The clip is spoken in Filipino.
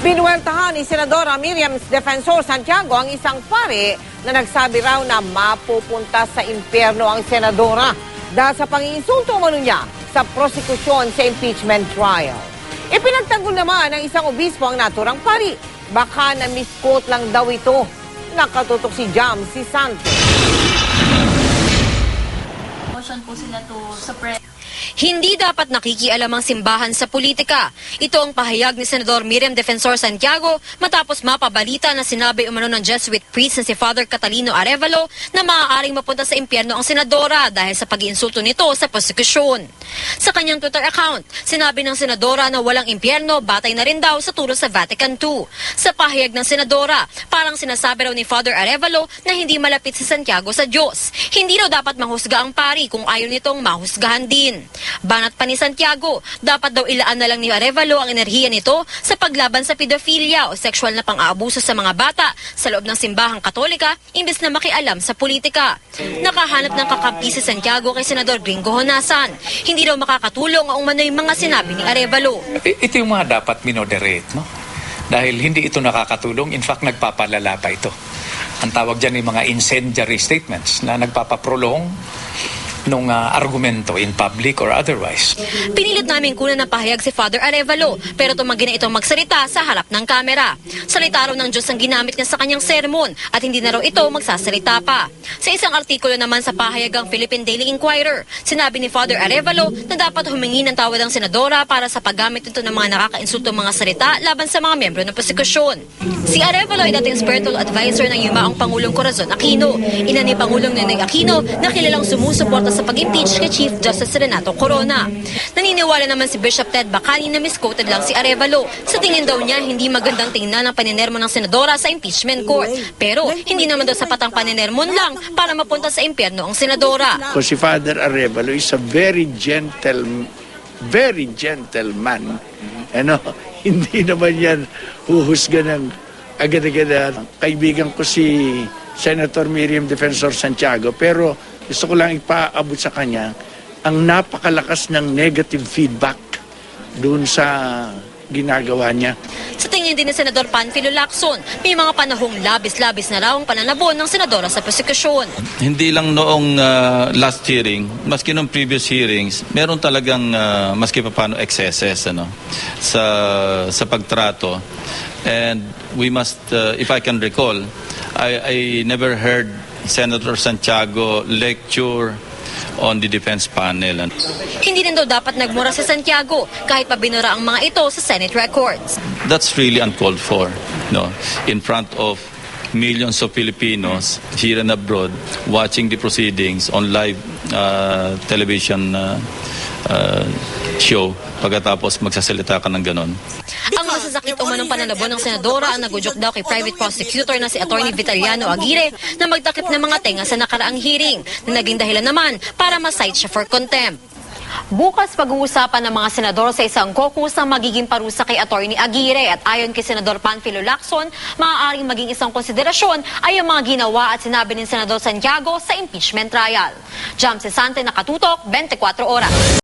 Pinuweltahan ni Senadora Miriam Defensor Santiago ang isang pari na nagsabi raw na mapupunta sa impyerno ang senadora dahil sa panginsulto umano niya sa prosekusyon sa impeachment trial. Ipinagtanggol naman ng isang obispo ang naturang pari. Baka na-misquote lang daw ito. Nakatutok si Jam, si Santos. Motion po sila to suppress. Hindi dapat nakikialam ang simbahan sa politika. Ito ang pahayag ni Senador Miriam Defensor Santiago matapos mapabalita na sinabi umano ng Jesuit priest na si Father Catalino Arevalo na maaaring mapunta sa impyerno ang senadora dahil sa pag-iinsulto nito sa prosekusyon. Sa kanyang Twitter account, sinabi ng senadora na walang impyerno batay na rin daw sa turo sa Vatican II. Sa pahayag ng senadora, parang sinasabi raw ni Father Arevalo na hindi malapit si Santiago sa Diyos. Hindi raw dapat mahusga ang pari kung ayaw nitong mahusgahan din. Banat pa ni Santiago, dapat daw ilaan na lang ni Arevalo ang enerhiya nito sa paglaban sa pedophilia o sexual na pang-aabuso sa mga bata sa loob ng simbahang Katolika imbes na makialam sa politika. Nakahanap ng kakampi si Santiago kay Senador Gringo Honasan. Hindi daw makakatulong ang umano'y mga sinabi ni Arevalo. Ito yung mga dapat minoderate, no? Dahil hindi ito nakakatulong, in fact nagpapalala pa ito. Ang tawag dyan yung mga incendiary statements na nagpapaprolong nung argumento in public or otherwise. Pinilit namin kunan ng pahayag si Father Arevalo pero tumanggi na itong magsalita sa harap ng kamera. Salita raw ng Diyos ang ginamit niya sa kanyang sermon at hindi na raw ito magsasalita pa. Sa isang artikulo naman sa pahayagang Philippine Daily Inquirer, sinabi ni Father Arevalo na dapat humingi ng tawad ang senadora para sa paggamit nito ng mga nakakainsulto mga salita laban sa mga membro ng prosekusyon. Si Arevalo ay dating spiritual advisor ng yumaong Pangulong Corazon Aquino. Ina ni Pangulong Noynoy Aquino na kilalang sumusuporta sa pag-impeach kay Chief Justice Renato Corona. Naniniwala naman si Bishop Ted Bacani na misquoted lang si Arevalo. Sa tingin daw niya, hindi magandang tingnan ang paninermo ng senadora sa impeachment court. Pero hindi naman daw sapat ang paninermon lang para mapunta sa impyerno ang senadora. Kasi si Father Arevalo is a very gentleman. Hindi naman yan huhusga ng agad-agad. Kaibigan ko si Senator Miriam Defensor Santiago, pero gusto ko lang ipaabot sa kanya ang napakalakas ng negative feedback doon sa ginagawa niya. Sa tingin din ni Senador Panfilo Lacson, may mga panahong labis-labis na raw ang pananabon ng senadora sa prosekusyon. Hindi lang noong last hearing, maski noong previous hearings, meron talagang maski pa paano excesses sa pagtrato. And we must, if I can recall, I never heard Senator Santiago lecture on the defense panel. Hindi din daw dapat nagmura si Santiago kahit pa binura ang mga ito sa Senate records. That's really uncalled for, in front of millions of Filipinos here and abroad watching the proceedings on live television show pagkatapos magsasalita ka ng ganon. Ang masasakit umanong pananabon ng senadora ang nagudyok daw kay private prosecutor na si Attorney Vitaliano Aguirre na magtakip ng mga tenga sa nakaraang hearing na naging dahilan naman para ma-cite siya for contempt. Bukas pag-uusapan ng mga senador sa isang caucus ang magiging parusa kay Attorney Aguirre at ayon kay Senador Panfilo Lacson, maaaring maging isang konsiderasyon ay ang mga ginawa at sinabi ni Senador Santiago sa impeachment trial. Jam Cesante, nakatutok, 24 oras.